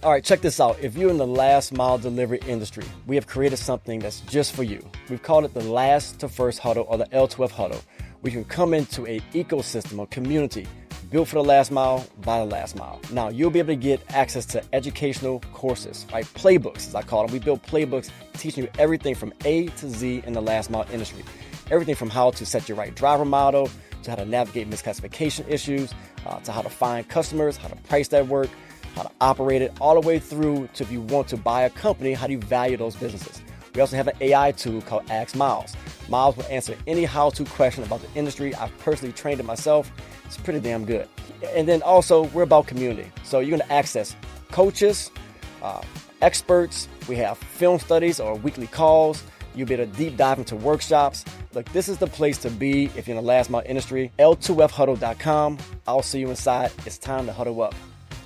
All right, check this out. If you're in the last mile delivery industry, we have created something that's just for you. We've called it the last to first huddle, or the L2F huddle. We can come into an ecosystem or community built for the last mile by the last mile. Now, you'll be able to get access to educational courses, right? Playbooks, as I call them. We build playbooks teaching you everything from A to Z in the last mile industry. Everything from how to set your right driver model, to how to navigate misclassification issues, to how to find customers, how to price that work, how to operate it, all the way through to if you want to buy a company, how do you value those businesses. We also have an AI tool called Ask Miles. Miles will answer any how-to question about the industry. I've personally trained it myself. It's pretty damn good. And then also, we're about community. So you're going to access coaches, experts. We have film studies or weekly calls. You'll be able to deep dive into workshops. Look, this is the place to be if you're in the last mile industry. L2Fhuddle.com. I'll see you inside. It's time to huddle up.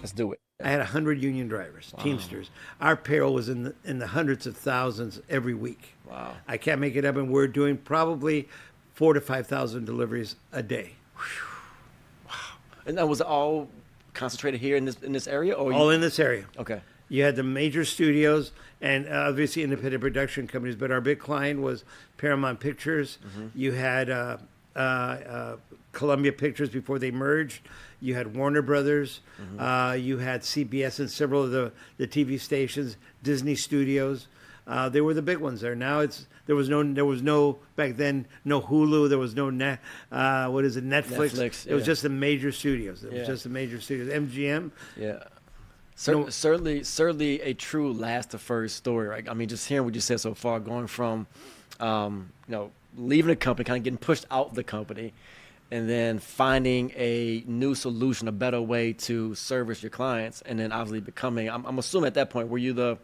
Let's do it. I had 100 union drivers, Teamsters. Our payroll was in the hundreds of thousands every week. Wow. I can't make it up, and we're doing probably 4,000 to 5,000 deliveries a day. Wow. And that was all concentrated here in this area? Or all in this area. Okay. You had the major studios and obviously independent production companies, but our big client was Paramount Pictures. Mm-hmm. You had Columbia Pictures before they merged. You had Warner Brothers. Mm-hmm. You had CBS and several of the TV stations. Disney Studios. They were the big ones there. Now there was no back then, no Hulu. There was no Netflix. It was just the major studios. MGM. Yeah. Certainly a true last to first story, right? I mean, just hearing what you said so far, going from, leaving the company, kind of getting pushed out of the company, and then finding a new solution, a better way to service your clients, and then obviously becoming, I'm assuming at that point, were you the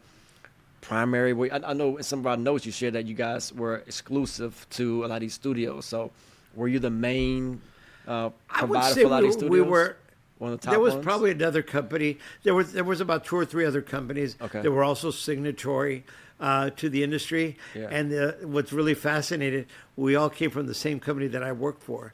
primary? I know in some of our notes you shared that you guys were exclusive to a lot of these studios. So were you the main provider for a lot of these studios? We were. One of the top there was ones? Probably another company. There was about 2 or 3 other companies that were also signatory to the industry. Yeah. And what's really fascinating, we all came from the same company that I worked for.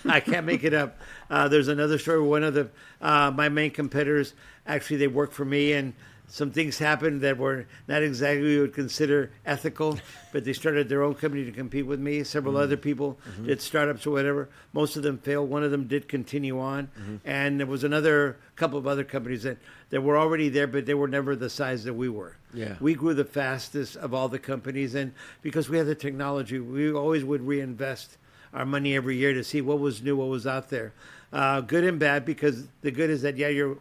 I can't make it up. There's another story. One of my main competitors, actually, they worked for me, and some things happened that were not exactly what you would consider ethical, but they started their own company to compete with me. Several other people did startups or whatever. Most of them failed. One of them did continue on. And there was another couple of other companies that were already there, but they were never the size that we were. Yeah. We grew the fastest of all the companies, and because we had the technology, we always would reinvest our money every year to see what was new, what was out there. Good and bad, because the good is that, you're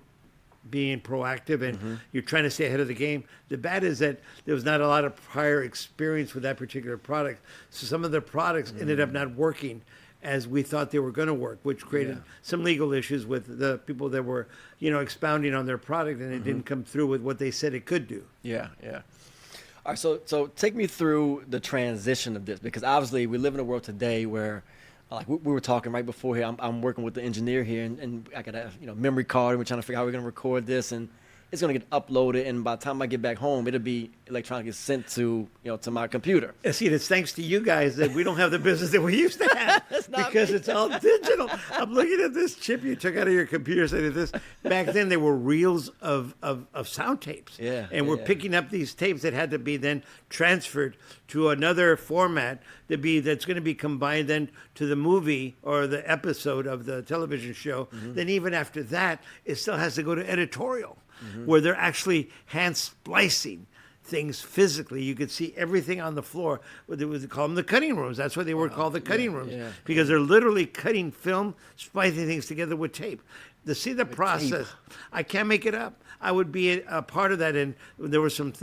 being proactive and you're trying to stay ahead of the game. The bad is that there was not a lot of prior experience with that particular product. So some of the products ended up not working as we thought they were going to work, which created some legal issues with the people that were, expounding on their product, and it didn't come through with what they said it could do. Yeah, yeah. All right, so take me through the transition of this, because obviously we live in a world today where, like we were talking right before here, I'm working with the engineer here, and I got a memory card, and we're trying to figure out how we're going to record this, and it's going to get uploaded, and by the time I get back home, it'll be electronically sent to to my computer. See, it's thanks to you guys that we don't have the business that we used to have because it's all digital. I'm looking at this chip you took out of your computer, saying this. Back then, there were reels of sound tapes, and we're picking up these tapes that had to be then transferred to another format that's going to be combined then to the movie or the episode of the television show. Then even after that, it still has to go to editorial. Where they're actually hand splicing things physically. You could see everything on the floor. They would call them the cutting rooms. That's why they were called the cutting rooms, because they're literally cutting film, splicing things together with tape. To see the process, I can't make it up. I would be a part of that, and there were some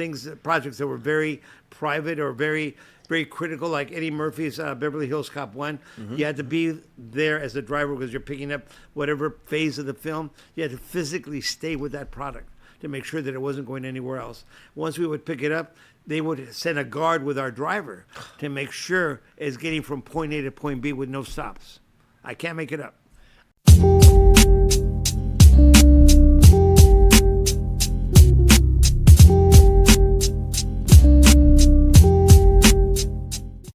projects that were very private or very, very critical, like Eddie Murphy's Beverly Hills Cop 1. You had to be there as a driver because you're picking up whatever phase of the film. You had to physically stay with that product to make sure that it wasn't going anywhere else. Once we would pick it up, they would send a guard with our driver to make sure it's getting from point A to point B with no stops. I can't make it up.